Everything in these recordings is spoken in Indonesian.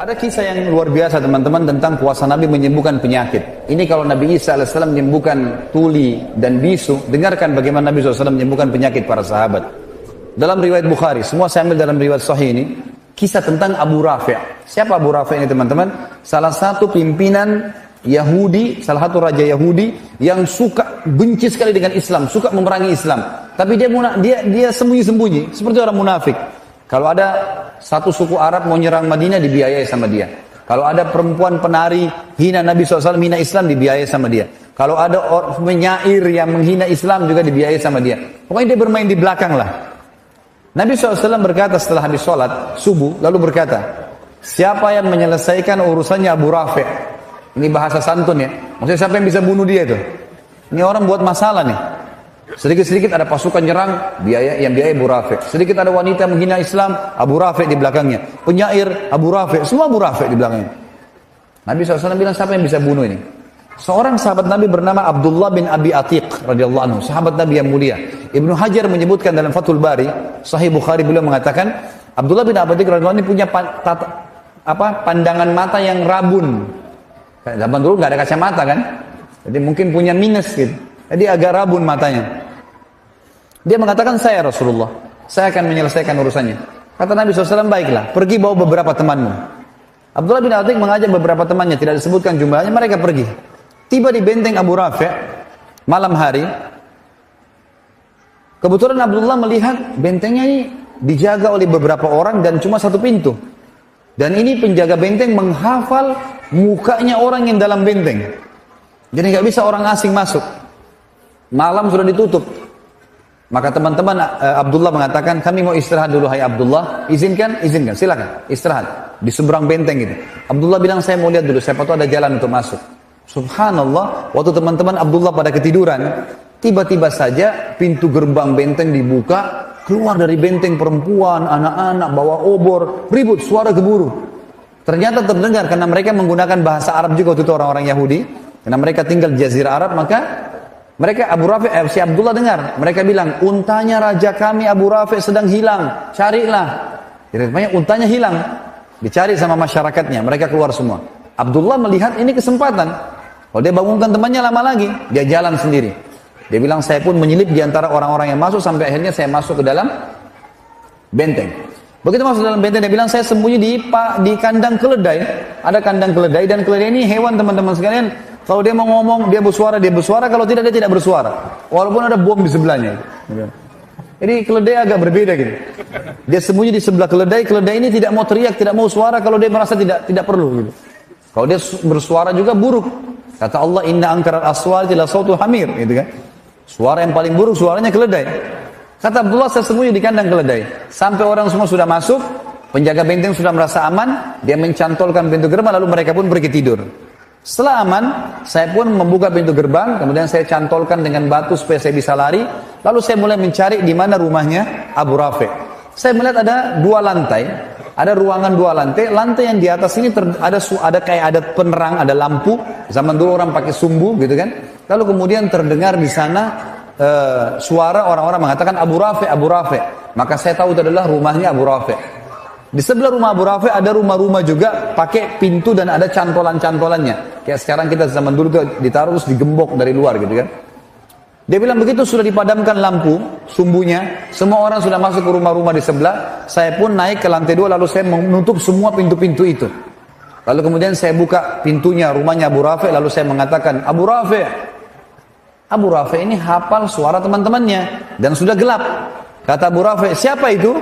Ada kisah yang luar biasa teman-teman tentang kuasa Nabi menyembuhkan penyakit. Ini kalau Nabi Isa AS menyembuhkan tuli dan bisu, dengarkan bagaimana Nabi SAW menyembuhkan penyakit para sahabat. Dalam riwayat Bukhari, semua saya ambil dalam riwayat Sahih ini, kisah tentang Abu Rafi'. Siapa Abu Rafi' ini teman-teman? Salah satu pimpinan Yahudi, salah satu raja Yahudi yang suka benci sekali dengan Islam, suka memerangi Islam. Tapi dia sembunyi-sembunyi, seperti orang munafik. Kalau ada satu suku Arab mau nyerang Madinah, dibiayai sama dia. Kalau ada perempuan penari hina Nabi SAW, hina Islam, dibiayai sama dia. Kalau ada penyair yang menghina Islam juga dibiayai sama dia. Pokoknya dia bermain di belakang lah. Nabi SAW berkata setelah habis sholat subuh, lalu berkata, siapa yang menyelesaikan urusannya Abu Rafi'? Ini bahasa santun ya. Maksudnya siapa yang bisa bunuh dia itu? Ini orang buat masalah nih. Sedikit-sedikit ada pasukan nyerang, yang biaya Abu Rafi'. Sedikit ada wanita menghina Islam, Abu Rafi' di belakangnya. Penyair, Abu Rafi', semua Abu Rafi' di belakangnya. Nabi SAW bilang, siapa yang bisa bunuh ini? Seorang sahabat Nabi bernama Abdullah bin Abi Atiq radhiyallahu anhu, sahabat Nabi yang mulia. Ibnu Hajar menyebutkan dalam Fathul Bari, Sahih Bukhari, beliau mengatakan, Abdullah bin Abi Atiq radhiyallahu anhu punya pandangan mata yang rabun. Zaman dulu nggak ada kacamata kan? Jadi mungkin punya minus gitu. Jadi agak rabun matanya. Dia mengatakan, saya Rasulullah, saya akan menyelesaikan urusannya. Kata Nabi SAW, baiklah, pergi bawa beberapa temanmu. Abdullah bin Atiq mengajak beberapa temannya, tidak disebutkan jumlahnya, mereka pergi. Tiba di benteng Abu Rafi' malam hari. Kebetulan Abdullah melihat bentengnya ini dijaga oleh beberapa orang dan cuma satu pintu. Dan ini penjaga benteng menghafal mukanya orang yang dalam benteng. Jadi nggak bisa orang asing masuk. Malam sudah ditutup. Maka teman-teman Abdullah mengatakan, kami mau istirahat dulu, hai Abdullah. Izinkan, silakan istirahat di seberang benteng gitu. Abdullah bilang, saya mau lihat dulu, siapa tahu ada jalan untuk masuk. Subhanallah, waktu teman-teman Abdullah pada ketiduran, tiba-tiba saja pintu gerbang benteng dibuka, keluar dari benteng perempuan, anak-anak bawa obor, ribut, suara gemuruh. Ternyata terdengar karena mereka menggunakan bahasa Arab juga waktu itu orang-orang Yahudi, karena mereka tinggal di Jazirah Arab, maka mereka Abu Rafi', si Abdullah dengar, mereka bilang, untanya raja kami Abu Rafi' sedang hilang, carilah. Jadi untanya hilang, dicari sama masyarakatnya, mereka keluar semua. Abdullah melihat ini kesempatan. Kalau dia bangunkan temannya lama lagi, dia jalan sendiri. Dia bilang, saya pun menyelip di antara orang-orang yang masuk, sampai akhirnya saya masuk ke dalam benteng. Begitu masuk dalam benteng, dia bilang, saya sembunyi di kandang keledai. Ada kandang keledai, dan keledai ini hewan teman-teman sekalian. Kalau dia mau ngomong, dia bersuara. Kalau tidak, dia tidak bersuara. Walaupun ada bom di sebelahnya. Jadi keledai agak berbeda gitu. Dia sembunyi di sebelah keledai. Keledai ini tidak mau teriak, tidak mau suara kalau dia merasa tidak perlu gitu. Kalau dia bersuara juga buruk. Kata Allah, inna angkaral aswati la sautul hamir, gitu kan. Suara yang paling buruk suaranya keledai. Kata Abdullah, saya sembunyi di kandang keledai. Sampai orang semua sudah masuk, penjaga benteng sudah merasa aman, dia mencantolkan pintu gerbang, lalu mereka pun pergi tidur. Setelah aman, saya pun membuka pintu gerbang, kemudian saya cantolkan dengan batu supaya saya bisa lari. Lalu saya mulai mencari di mana rumahnya Abu Rafi'. Saya melihat ada 2 lantai, ada ruangan 2 lantai. Lantai yang di atas ini ada kayak ada penerang, ada lampu. Zaman dulu orang pakai sumbu, gitu kan. Lalu kemudian terdengar di sana suara orang-orang mengatakan Abu Rafi', Abu Rafi'. Maka saya tahu itu adalah rumahnya Abu Rafi'. Di sebelah rumah Abu Rafi' ada rumah-rumah juga pakai pintu dan ada cantolan-cantolannya. Kayak sekarang kita zaman dulu tuh ditaruh terus digembok dari luar gitu kan. Dia bilang begitu sudah dipadamkan lampu sumbunya, semua orang sudah masuk ke rumah-rumah di sebelah. Saya pun naik ke lantai 2 lalu saya menutup semua pintu-pintu itu. Lalu kemudian saya buka pintunya rumahnya Abu Rafi', lalu saya mengatakan, Abu Rafi'. Abu Rafi' ini hafal suara teman-temannya dan sudah gelap. Kata Abu Rafi', siapa itu?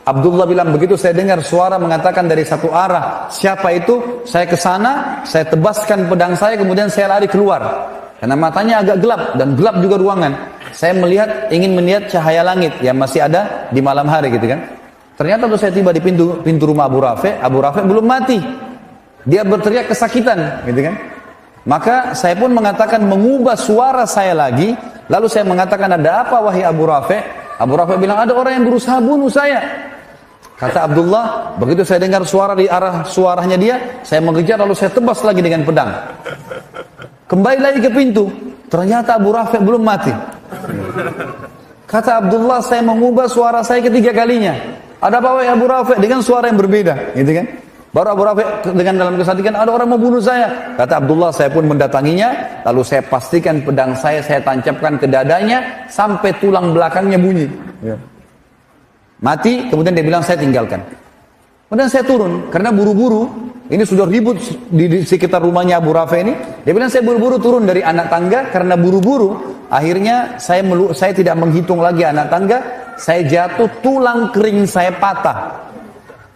Abdullah bilang, begitu saya dengar suara mengatakan dari satu arah, siapa itu? Saya ke sana, saya tebaskan pedang saya, kemudian saya lari keluar. Karena matanya agak gelap, dan gelap juga ruangan. Saya ingin melihat cahaya langit yang masih ada di malam hari gitu kan. Ternyata waktu saya tiba di pintu rumah Abu Rafi' belum mati. Dia berteriak kesakitan gitu kan. Maka saya pun mengatakan, mengubah suara saya lagi, lalu saya mengatakan, ada apa wahai Abu Rafi'? Abu Rafi' bilang, ada orang yang berusaha bunuh saya. Kata Abdullah, begitu saya dengar suara di arah suaranya dia, saya mengejar lalu saya tebas lagi dengan pedang. Kembali lagi ke pintu, ternyata Abu Rafi' belum mati. Kata Abdullah, saya mengubah suara saya ketiga kalinya. Ada apa wahai Abu Rafi' dengan suara yang berbeda, gitu kan? Baru Abu Rafi dengan dalam kesadikan, ada orang mau bunuh saya. Kata Abdullah, saya pun mendatanginya, lalu saya pastikan pedang saya tancapkan ke dadanya, sampai tulang belakangnya bunyi. Ya. Mati, kemudian dia bilang, saya tinggalkan. Kemudian saya turun, karena buru-buru, ini sudah ribut di sekitar rumahnya Abu Rafi ini. Dia bilang, saya buru-buru turun dari anak tangga, karena buru-buru, akhirnya saya tidak menghitung lagi anak tangga, saya jatuh, tulang kering saya patah.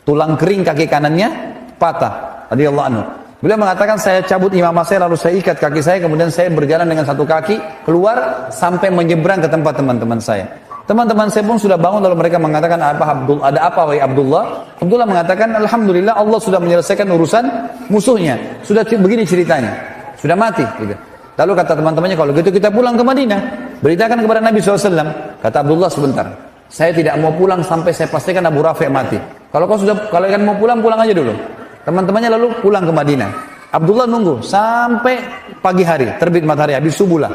Tulang kering kaki kanannya patah. Radhiyallahu anhu. Beliau mengatakan, saya cabut imamah saya, lalu saya ikat kaki saya, kemudian saya berjalan dengan satu kaki keluar sampai menyeberang ke tempat teman-teman saya. Teman-teman saya pun sudah bangun, lalu mereka mengatakan, ada apa wahai Abdullah? Abdullah mengatakan, alhamdulillah Allah sudah menyelesaikan urusan musuhnya. Sudah begini ceritanya, sudah mati. Gitu. Lalu kata teman-temannya, kalau gitu kita pulang ke Madinah, beritakan kepada Nabi SAW. Kata Abdullah, sebentar, saya tidak mau pulang sampai saya pastikan Abu Rafi mati. Kalau kalian mau pulang, pulang aja dulu. Teman-temannya lalu pulang ke Madinah. Abdullah nunggu sampai pagi hari, terbit matahari, habis subuh lah.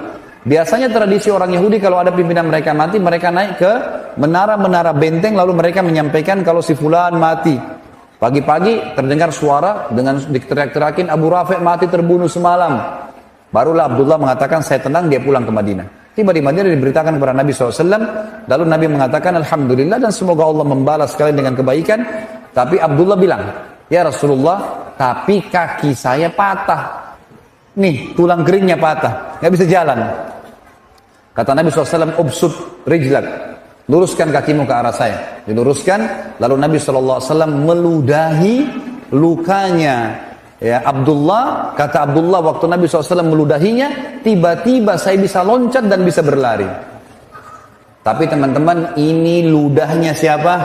Biasanya tradisi orang Yahudi kalau ada pimpinan mereka mati, mereka naik ke menara-menara benteng, lalu mereka menyampaikan kalau si fulan mati. Pagi-pagi terdengar suara dengan diteriak-teriakin, Abu Rafi mati terbunuh semalam. Barulah Abdullah mengatakan, saya tenang, dia pulang ke Madinah. Tiba di Madinah diberitakan kepada Nabi SAW. Lalu Nabi mengatakan, alhamdulillah dan semoga Allah membalas kalian dengan kebaikan. Tapi Abdullah bilang, ya Rasulullah, tapi kaki saya patah. Nih, tulang keringnya patah, nggak bisa jalan. Kata Nabi SAW, ubsut rijlak, luruskan kakimu ke arah saya. Diluruskan, lalu Nabi SAW meludahi lukanya. Ya, Abdullah, kata Abdullah, waktu Nabi SAW meludahinya, tiba-tiba saya bisa loncat dan bisa berlari. Tapi teman-teman, ini ludahnya siapa?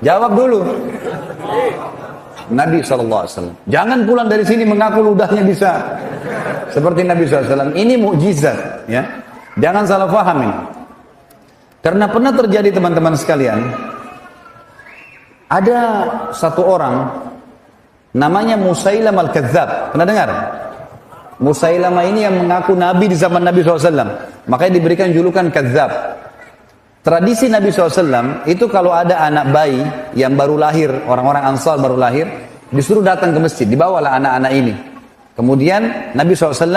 Jawab dulu. Nabi SAW. Jangan pulang dari sini mengaku ludahnya bisa. Seperti Nabi SAW. Ini mukjizat. Ya. Jangan salah paham ini. Karena pernah terjadi teman-teman sekalian, ada satu orang, namanya Musailam al-Kadzab. Pernah dengar? Musailamah ini yang mengaku Nabi di zaman Nabi SAW. Makanya diberikan julukan Kadzab. Tradisi Nabi SAW itu kalau ada anak bayi yang baru lahir, orang-orang Ansar baru lahir, disuruh datang ke masjid, dibawalah anak-anak ini. Kemudian Nabi SAW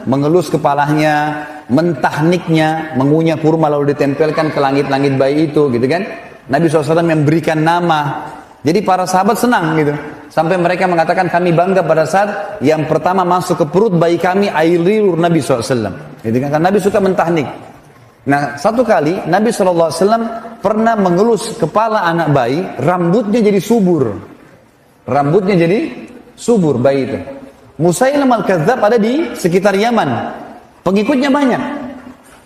mengelus kepalanya, mentahniknya, mengunyah kurma lalu ditempelkan ke langit-langit bayi itu, gitu kan? Nabi SAW memberikan nama. Jadi para sahabat senang gitu. Sampai mereka mengatakan, kami bangga pada saat yang pertama masuk ke perut bayi kami air liur Nabi SAW. Gitu kan? Karena Nabi suka mentahnik. Nah, satu kali Nabi SAW pernah mengelus kepala anak bayi, rambutnya jadi subur. Rambutnya jadi subur bayi itu. Musailam al-Kadzab ada di sekitar Yaman. Pengikutnya banyak.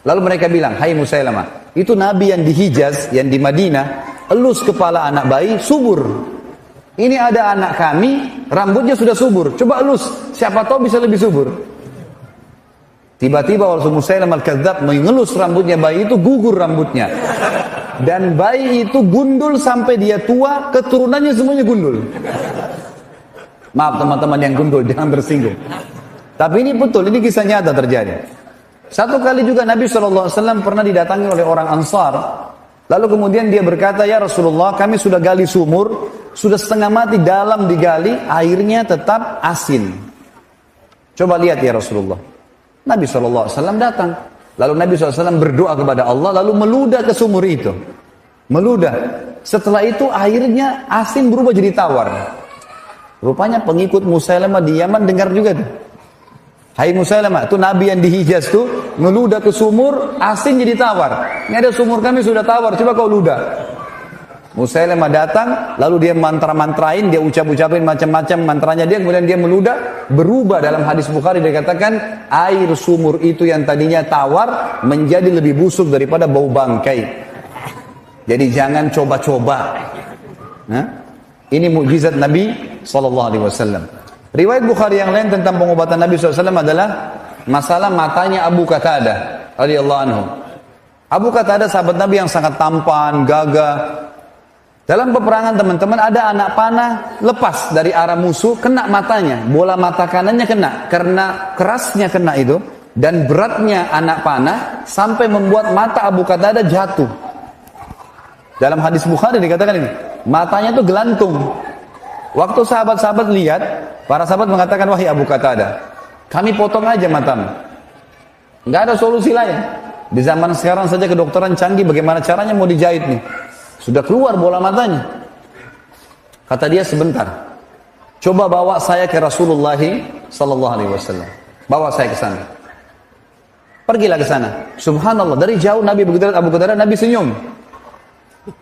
Lalu mereka bilang, hai Musailamah, itu Nabi yang di Hijaz, yang di Madinah, elus kepala anak bayi, subur. Ini ada anak kami, rambutnya sudah subur. Coba elus, siapa tahu bisa lebih subur. Tiba-tiba waktu Musailam al-Kadzab mengelus rambutnya bayi itu, gugur rambutnya. Dan bayi itu gundul sampai dia tua, keturunannya semuanya gundul. Maaf teman-teman yang gundul, jangan tersinggung. Tapi ini betul, ini kisah nyata terjadi. Satu kali juga Nabi SAW pernah didatangi oleh orang Ansar. Lalu kemudian dia berkata, ya Rasulullah, kami sudah gali sumur, sudah setengah mati dalam digali, airnya tetap asin. Coba lihat ya Rasulullah. Nabi SAW datang. Lalu Nabi SAW berdoa kepada Allah, lalu meludah ke sumur itu. Meludah. Setelah itu airnya asin berubah jadi tawar. Rupanya pengikut Musailamah di Yaman dengar juga tuh. Hai Musailamah, itu Nabi yang di Hijaz tuh, meludah ke sumur, asin jadi tawar. Ini ada sumur kami sudah tawar, coba kau ludah. Musailamah datang, lalu dia mantra-mantrain, dia ucap-ucapin macam-macam mantranya dia, kemudian dia meludah, berubah. Dalam hadis Bukhari dikatakan, air sumur itu yang tadinya tawar, menjadi lebih busuk daripada bau bangkai. Jadi jangan coba-coba. Nah, ini mukjizat Nabi SAW. Riwayat Bukhari yang lain tentang pengobatan Nabi SAW adalah masalah matanya Abu Qatadah radhiyallahu anhu. Abu Qatadah sahabat Nabi yang sangat tampan, gagah. Dalam peperangan teman-teman ada anak panah lepas dari arah musuh, kena matanya, bola mata kanannya kena. Karena kerasnya kena itu dan beratnya anak panah sampai membuat mata Abu Qatadah jatuh. Dalam hadis Bukhari dikatakan ini, matanya itu gelantung. Waktu sahabat-sahabat lihat, para sahabat mengatakan, wahai Abu Qatadah, kami potong aja matamu. Nggak ada solusi lain. Di zaman sekarang saja kedokteran canggih, bagaimana caranya mau dijahit nih? Sudah keluar bola matanya. Kata dia, sebentar. Coba bawa saya ke Rasulullah sallallahu alaihi wasallam. Bawa saya ke sana. Pergilah ke sana. Subhanallah, dari jauh Nabi begitu lihat Abu Qatadah, Nabi senyum.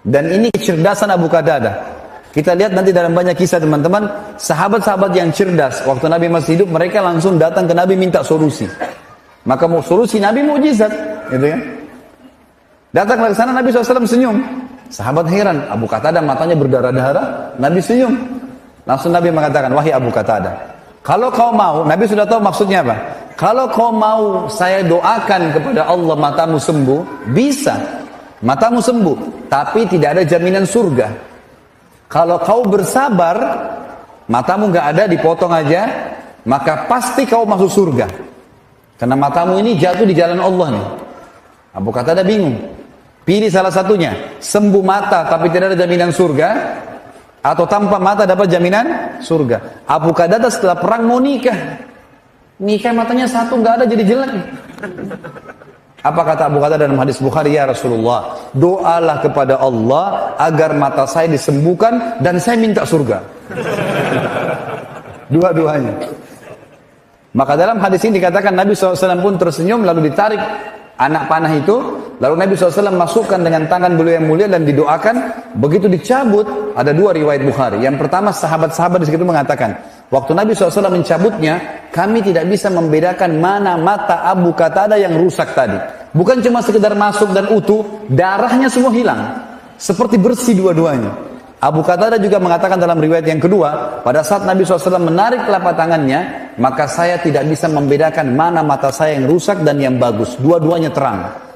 Dan ini kecerdasan Abu Qatadah. Kita lihat nanti dalam banyak kisah teman-teman, sahabat-sahabat yang cerdas waktu Nabi masih hidup, mereka langsung datang ke Nabi minta solusi. Maka mau solusi Nabi mukjizat, gitu kan? Datang ke sana Nabi SAW senyum. Sahabat heran, Abu Qatadah matanya berdarah-darah, Nabi senyum. Langsung Nabi mengatakan, wahai Abu Qatadah, kalau kau mau, Nabi sudah tahu maksudnya apa. Kalau kau mau saya doakan kepada Allah matamu sembuh, bisa. Matamu sembuh, tapi tidak ada jaminan surga. Kalau kau bersabar, matamu nggak ada, dipotong aja, maka pasti kau masuk surga. Karena matamu ini jatuh di jalan Allah nih. Abu Qatadah bingung. Pilih salah satunya, sembuh mata tapi tidak ada jaminan surga, atau tanpa mata dapat jaminan surga. Abu Qatadah setelah perang mau nikah. Nikah matanya satu nggak ada jadi jelek. Apa kata Abu Qatadah dalam hadis Bukhari? Ya Rasulullah, doalah kepada Allah agar mata saya disembuhkan dan saya minta surga. Dua-duanya. Maka dalam hadis ini dikatakan Nabi SAW pun tersenyum lalu ditarik anak panah itu. Lalu Nabi SAW masukkan dengan tangan beliau yang mulia dan didoakan. Begitu dicabut, ada dua riwayat Bukhari. Yang pertama sahabat-sahabat di situ mengatakan, waktu Nabi SAW mencabutnya, kami tidak bisa membedakan mana mata Abu Qatadah yang rusak tadi. Bukan cuma sekedar masuk dan utuh, darahnya semua hilang. Seperti bersih dua-duanya. Abu Qatadah juga mengatakan dalam riwayat yang kedua, pada saat Nabi SAW menarik telapak tangannya, maka saya tidak bisa membedakan mana mata saya yang rusak dan yang bagus. Dua-duanya terang.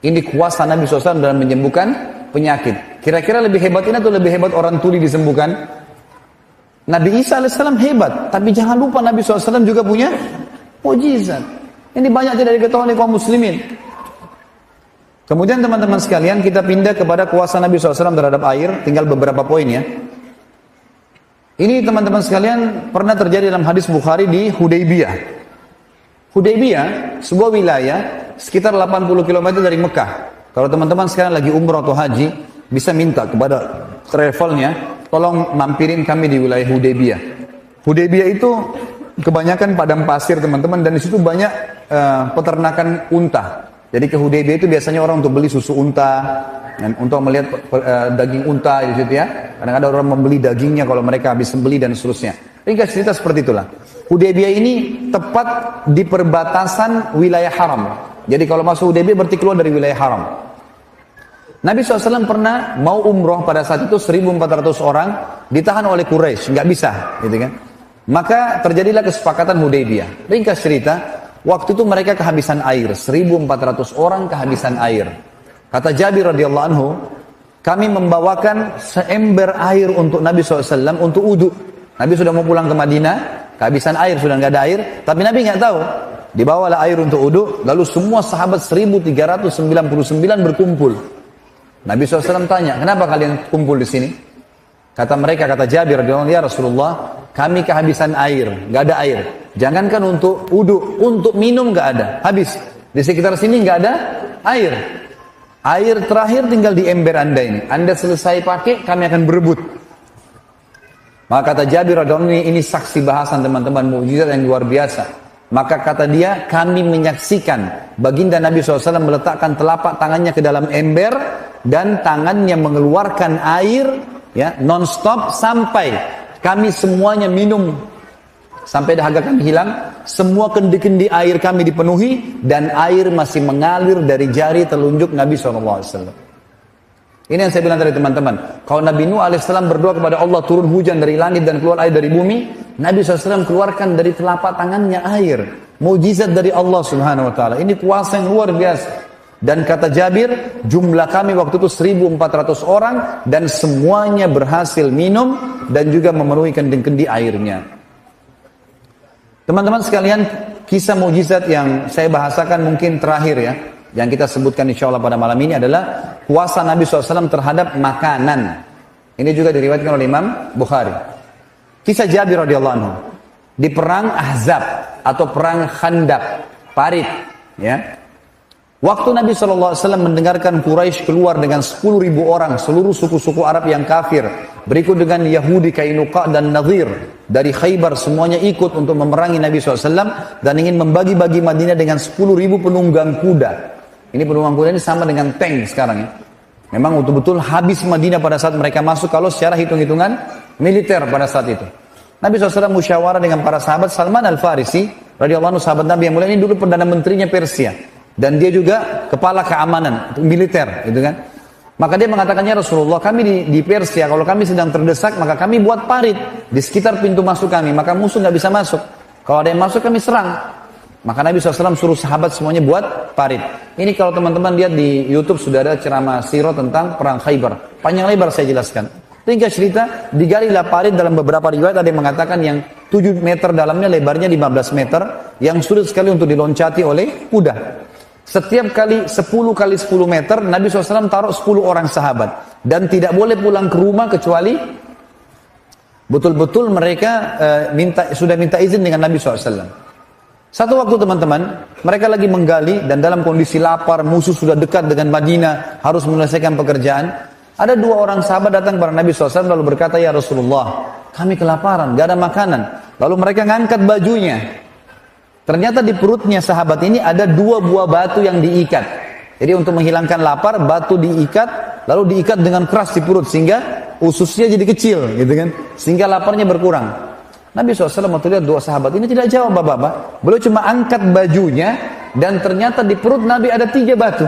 Ini kuasa Nabi SAW dalam menyembuhkan penyakit. Kira-kira lebih hebat ini atau lebih hebat orang tuli disembuhkan? Nabi Isa AS hebat, tapi jangan lupa Nabi SAW juga punya mukjizat. Ini banyak tidak diketahui oleh kaum muslimin. Kemudian teman-teman sekalian, kita pindah kepada kuasa Nabi SAW terhadap air, tinggal beberapa poin ya. Ini teman-teman sekalian pernah terjadi dalam hadis Bukhari di Hudaybiyah. Hudaybiyah, sebuah wilayah sekitar 80 km dari Mekah. Kalau teman-teman sekarang lagi umrah atau haji, bisa minta kepada travelnya, tolong mampirin kami di wilayah Hudaybiyah. Hudaybiyah itu kebanyakan padang pasir teman-teman, dan di situ banyak peternakan unta. Jadi ke Hudaybiyah itu biasanya orang untuk beli susu unta, dan untuk melihat daging unta di situ ya. Kadang-kadang orang membeli dagingnya kalau mereka habis membeli dan seterusnya. Ringkas cerita seperti itulah. Hudaybiyah ini tepat di perbatasan wilayah haram. Jadi kalau masuk Hudaybiyah berarti keluar dari wilayah haram. Nabi SAW pernah mau umroh pada saat itu 1.400 orang ditahan oleh Quraisy, nggak bisa, gitu kan? Maka terjadilah kesepakatan Hudaybiyah. Ringkas cerita, waktu itu mereka kehabisan air, 1.400 orang kehabisan air. Kata Jabir radhiyallahu anhu, kami membawakan seember air untuk Nabi SAW untuk wudu. Nabi sudah mau pulang ke Madinah, kehabisan air, sudah nggak ada air, tapi Nabi nggak tahu. Dibawalah air untuk wudu, lalu semua sahabat 1.399 berkumpul. Nabi SAW tanya, kenapa kalian kumpul di sini? Kata mereka, kata Jabir radhiyallahu anhu, ya Rasulullah, kami kehabisan air, nggak ada air. Jangankan untuk wudu, untuk minum nggak ada, habis. Di sekitar sini nggak ada air. Air terakhir tinggal di ember Anda ini. Anda selesai pakai, kami akan berebut. Maka kata Jabir radhiyallahu anhu, ini saksi bahasan teman-teman, mukjizat yang luar biasa. Maka kata dia, kami menyaksikan baginda Nabi SAW meletakkan telapak tangannya ke dalam ember dan tangannya mengeluarkan air ya non-stop sampai kami semuanya minum, sampai dahaga kami hilang, semua kendi-kendi air kami dipenuhi dan air masih mengalir dari jari telunjuk Nabi SAW. Ini yang saya bilang tadi teman-teman, kalau Nabi Nuh AS berdoa kepada Allah turun hujan dari langit dan keluar air dari bumi, Nabi SAW keluarkan dari telapak tangannya air, mukjizat dari Allah Subhanahu Wa Taala. Ini kuasa yang luar biasa. Dan kata Jabir, jumlah kami waktu itu 1.400 orang dan semuanya berhasil minum dan juga memenuhi kendi-kendi airnya. Teman-teman sekalian, kisah mukjizat yang saya bahasakan mungkin terakhir ya, yang kita sebutkan insya Allah pada malam ini adalah kuasa Nabi SAW terhadap makanan. Ini juga diriwayatkan oleh Imam Bukhari. Kisah Jabir radhiyallahu anhu di perang Ahzab atau perang Khandaq, Parit, ya. Waktu Nabi SAW mendengarkan Quraisy keluar dengan 10.000 orang, seluruh suku-suku Arab yang kafir, berikut dengan Yahudi, Kainuqa dan Nadhir dari Khaybar, semuanya ikut untuk memerangi Nabi SAW dan ingin membagi-bagi Madinah dengan 10.000 penunggang kuda. Ini penunggang kuda ini sama dengan tank sekarang ya. Memang betul-betul habis Madinah pada saat mereka masuk kalau secara hitung-hitungan militer pada saat itu. Nabi SAW musyawarah dengan para sahabat. Salman Al-Farisi radhiyallahu anhu, sahabat Nabi yang mulia ini dulu perdana menterinya Persia. Dan dia juga kepala keamanan militer, gitu kan. Maka dia mengatakannya, Rasulullah, kami di Persia, kalau kami sedang terdesak, maka kami buat parit di sekitar pintu masuk kami, maka musuh nggak bisa masuk. Kalau ada yang masuk, kami serang. Maka Nabi SAW suruh sahabat semuanya buat parit. Ini kalau teman-teman lihat di YouTube sudah ada ceramah sirah tentang perang Khaybar. Panjang lebar saya jelaskan. Ringkas cerita, digalilah parit. Dalam beberapa riwayat ada yang mengatakan yang 7 meter dalamnya, lebarnya 15 meter, yang sulit sekali untuk diloncati oleh kuda. Setiap kali 10 kali 10 meter, Nabi SAW taruh 10 orang sahabat. Dan tidak boleh pulang ke rumah kecuali betul-betul mereka sudah minta izin dengan Nabi SAW. Satu waktu teman-teman, mereka lagi menggali dan dalam kondisi lapar, musuh sudah dekat dengan Madinah, harus menyelesaikan pekerjaan. Ada 2 orang sahabat datang kepada Nabi SAW lalu berkata, ya Rasulullah, kami kelaparan, gak ada makanan. Lalu mereka ngangkat bajunya. Ternyata di perutnya sahabat ini ada 2 buah batu yang diikat. Jadi untuk menghilangkan lapar, batu diikat, lalu diikat dengan keras di perut sehingga ususnya jadi kecil, gitu kan? Sehingga laparnya berkurang. Nabi SAW waktu lihat 2 sahabat ini tidak jawab bapak-bapak. Beliau cuma angkat bajunya dan ternyata di perut Nabi ada 3 batu.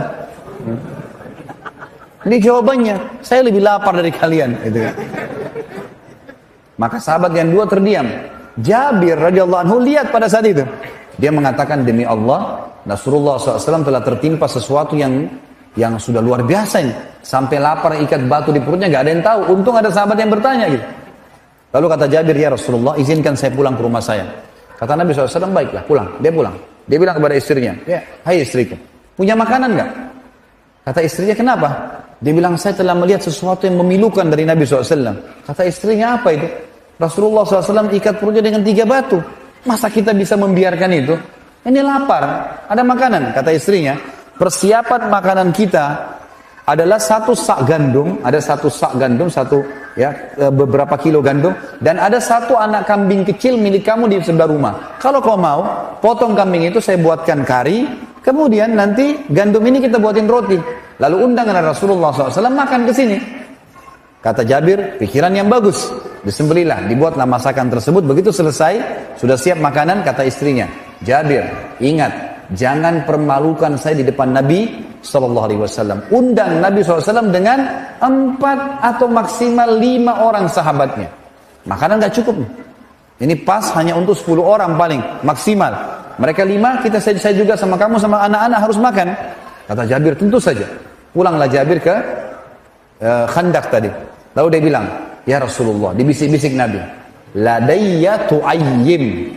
Ini jawabannya, saya lebih lapar dari kalian, gitu kan? Maka sahabat yang 2 terdiam. Jabir radhiyallahu anhu lihat pada saat itu. Dia mengatakan, demi Allah, Rasulullah SAW telah tertimpa sesuatu yang sudah luar biasa ini. Sampai lapar ikat batu di perutnya, gak ada yang tahu. Untung ada sahabat yang bertanya gitu. Lalu kata Jabir, ya Rasulullah, izinkan saya pulang ke rumah saya. Kata Nabi SAW, baiklah, pulang. Dia pulang. Dia bilang kepada istrinya, ya, hai istriku, punya makanan gak? Kata istrinya, kenapa? Dia bilang, saya telah melihat sesuatu yang memilukan dari Nabi SAW. Kata istrinya, apa itu? Rasulullah SAW ikat perutnya dengan 3 batu. Masa kita bisa membiarkan itu? Ini lapar, ada makanan. Kata istrinya, persiapan makanan kita adalah 1 sak gandum, ada 1 sak gandum, beberapa kilo gandum, dan ada 1 anak kambing kecil milik kamu di sebelah rumah. Kalau kau mau, potong kambing itu saya buatkan kari, kemudian nanti gandum ini kita buatin roti. Lalu undang Rasulullah SAW makan ke sini. Kata Jabir, pikiran yang bagus. Disembelilah, dibuatlah masakan tersebut. Begitu selesai, sudah siap makanan, kata istrinya, Jabir, ingat, jangan permalukan saya di depan Nabi SAW. Undang Nabi SAW dengan 4 atau maksimal 5 orang sahabatnya. Makanan gak cukup. Ini pas hanya untuk 10 orang paling, maksimal. Mereka 5, saya juga sama kamu, sama anak-anak harus makan. Kata Jabir, tentu saja. Pulanglah Jabir ke Khandaq tadi. Lalu dia bilang, ya Rasulullah, dibisik-bisik Nabi, ladayya tu'ayyim.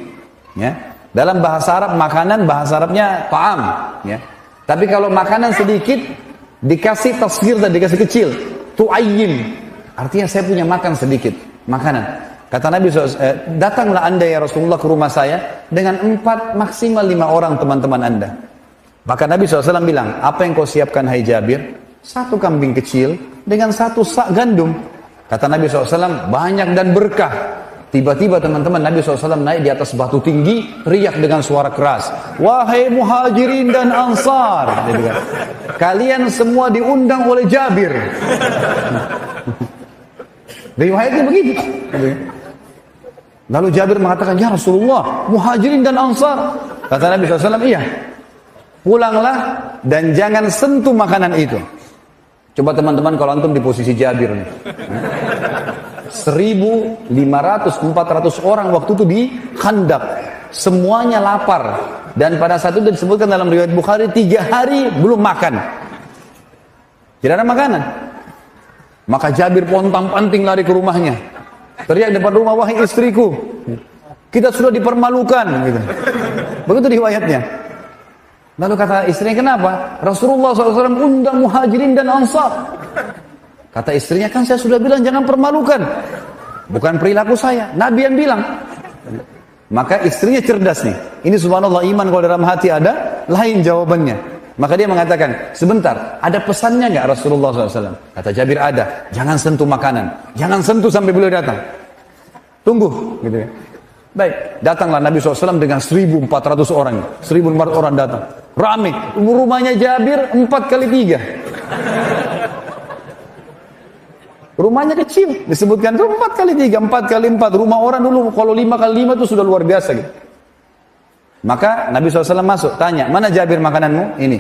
Ya. Dalam bahasa Arab, makanan bahasa Arabnya ta'am. Ya. Tapi kalau makanan sedikit, dikasih tasghir dan dikasih kecil. Tu'ayyim. Artinya saya punya makan sedikit. Makanan. Kata Nabi SAW, datanglah anda ya Rasulullah ke rumah saya dengan 4 maksimal 5 orang teman-teman anda. Maka Nabi SAW bilang, apa yang kau siapkan hai Jabir? 1 kambing kecil dengan 1 sak gandum. Kata Nabi SAW, banyak dan berkah. Tiba-tiba teman-teman Nabi SAW naik di atas batu tinggi, teriak dengan suara keras, wahai muhajirin dan ansar, kalian semua diundang oleh Jabir. Riwayatnya begitu. Lalu Jabir mengatakan, ya Rasulullah, muhajirin dan ansar. Kata Nabi SAW, iya, pulanglah dan jangan sentuh makanan itu. Coba teman-teman kalau antum di posisi Jabir nih. 1.500, 400 orang waktu itu di Khandaq. Semuanya lapar. Dan pada saat itu disebutkan dalam riwayat Bukhari, 3 hari belum makan. Tidak ada makanan. Maka Jabir pontang-panting lari ke rumahnya. Teriak depan rumah, wahai istriku, kita sudah dipermalukan. Gitu. Begitu riwayatnya. Lalu kata istrinya, kenapa? Rasulullah SAW undang muhajirin dan ansar. Kata istrinya, kan saya sudah bilang jangan permalukan. Bukan perilaku saya, Nabi yang bilang. Maka istrinya cerdas nih. Ini subhanallah, iman kalau dalam hati ada, lain jawabannya. Maka dia mengatakan, sebentar, ada pesannya nggak Rasulullah SAW? Kata Jabir, ada. Jangan sentuh makanan. Jangan sentuh sampai beliau datang. Tunggu. Gitu ya. Baik, datanglah Nabi SAW dengan 1.400 orang. 1.400 orang datang. Rame. Rumahnya Jabir 4 kali 3. Rumahnya kecil. Disebutkan itu 4 kali 3, 4 kali 4. Rumah orang dulu kalau 5 kali 5 itu sudah luar biasa gitu. Maka Nabi SAW masuk, tanya, mana Jabir makananmu? Ini.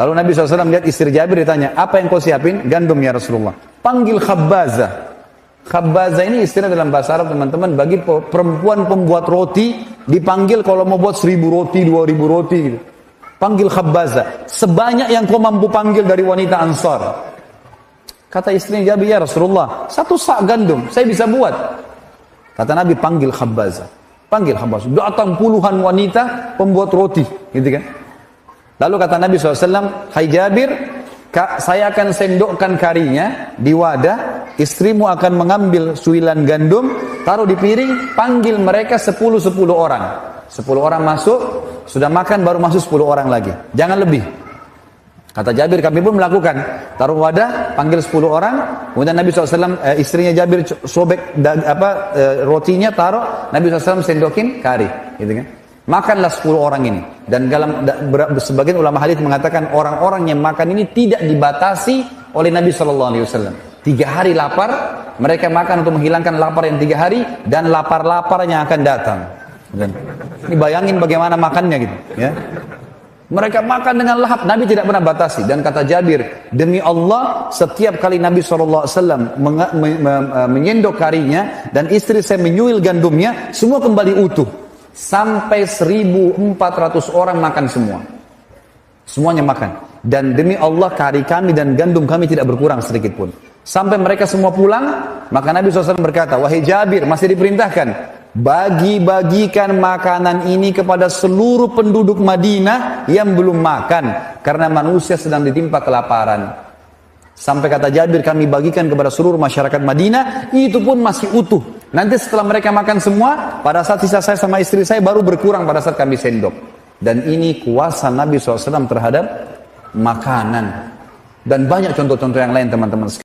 Lalu Nabi SAW lihat istri Jabir, ditanya, apa yang kau siapin? Gandum ya Rasulullah. Panggil Khabbaza. Khabbaza ini istilah dalam bahasa Arab teman-teman, bagi perempuan pembuat roti, dipanggil kalau mau buat 1.000 roti, 2.000 roti gitu. Panggil Khabbaza. Sebanyak yang kau mampu panggil dari wanita Ansar. Kata istrinya Jabir, ya Rasulullah, 1 sak gandum, saya bisa buat. Kata Nabi, panggil Khabbaza. Panggil Khabbaza. Datang puluhan wanita pembuat roti, gitu kan. Lalu kata Nabi SAW, hai Jabir, saya akan sendokkan karinya di wadah, istrimu akan mengambil suilan gandum, taruh di piring, panggil mereka 10-10 orang. 10 orang masuk, sudah makan baru masuk 10 orang lagi. Jangan lebih. Kata Jabir, kami pun melakukan. Taruh wadah, panggil 10 orang. Kemudian Nabi SAW, istrinya Jabir sobek rotinya, taruh. Nabi SAW sendokin kari. Gitu kan. Makanlah 10 orang ini. Dan dalam sebagian ulama hadis mengatakan orang-orang yang makan ini tidak dibatasi oleh Nabi SAW. 3 hari lapar, mereka makan untuk menghilangkan lapar yang 3 hari. Dan lapar-laparnya akan datang. Dan ini bayangin bagaimana makannya gitu. Ya. Mereka makan dengan lahap, Nabi tidak pernah batasi. Dan kata Jabir, demi Allah, setiap kali Nabi SAW menyendok karinya, dan istri saya menyuil gandumnya, semua kembali utuh. Sampai 1.400 orang makan semua. Semuanya makan. Dan demi Allah, kari kami dan gandum kami tidak berkurang sedikit pun. Sampai mereka semua pulang, maka Nabi SAW berkata, wahai Jabir, masih diperintahkan, bagi-bagikan makanan ini kepada seluruh penduduk Madinah yang belum makan, karena manusia sedang ditimpa kelaparan. Sampai kata Jabir, kami bagikan kepada seluruh masyarakat Madinah, itu pun masih utuh. Nanti setelah mereka makan semua, pada saat sisa saya sama istri saya baru berkurang pada saat kami sendok. Dan ini kuasa Nabi SAW terhadap makanan. Dan banyak contoh-contoh yang lain teman-teman.